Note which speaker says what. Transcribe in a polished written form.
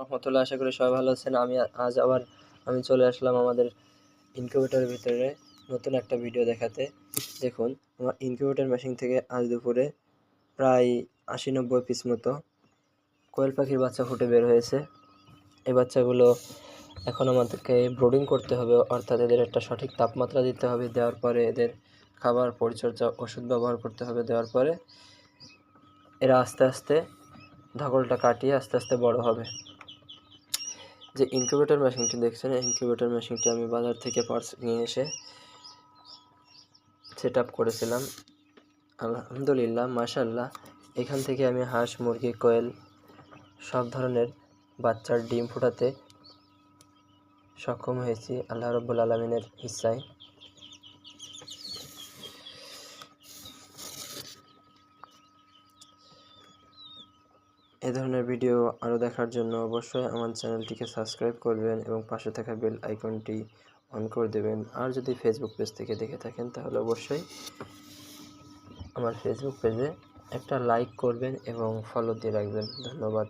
Speaker 1: রহমতুল্লাহ, আশা করি সবাই ভালো আছেন। আজ আবার আমি চলে আসলাম আমাদের ইনকিউবেটরের ভিতরে নতুন একটা ভিডিও দেখাতে। দেখুন, আমার ইনকিউবেটর মেশিন থেকে আজ দুপুরে প্রায় ৮০-৯০ পিস মতো কোয়েল পাখির বাচ্চা ফুটে বের হয়েছে। এই বাচ্চাগুলো এখন আমাদেরকে ব্রুডিং করতে হবে, অর্থাৎ এদের একটা সঠিক তাপমাত্রা দিতে হবে। দেওয়ার পরে এদের খাবার, পরিচর্যা, ওষুধ ব্যবহার করতে হবে। দেওয়ার পরে এরা আস্তে আস্তে ধকলটা কাটিয়ে আস্তে আস্তে বড় হবে। যে ইনকিউবেটর মেশিনটি দেখছেন, এই ইনকিউবেটর মেশিনটি আমি বাজার থেকে পার্টস নিয়ে এসে সেট আপ করেছিলাম। আলহামদুলিল্লাহ, মাশাআল্লাহ, এখান থেকে আমি হাঁস, মুরগি, কোয়েল সব ধরনের বাচ্চার ডিম ফোটাতে সক্ষম হয়েছি আল্লাহ রাব্বুল আলামিনের ইচ্ছায়। এ ধরনের ভিডিও আরও দেখার জন্য অবশ্যই আমার চ্যানেলটিকে সাবস্ক্রাইব করবেন এবং পাশে থাকা বেল আইকনটি অন করে দেবেন। আর যদি ফেসবুক পেজ থেকে দেখে থাকেন তাহলে অবশ্যই আমার ফেসবুক পেজে একটা লাইক করবেন এবং ফলো দিয়ে রাখবেন। ধন্যবাদ।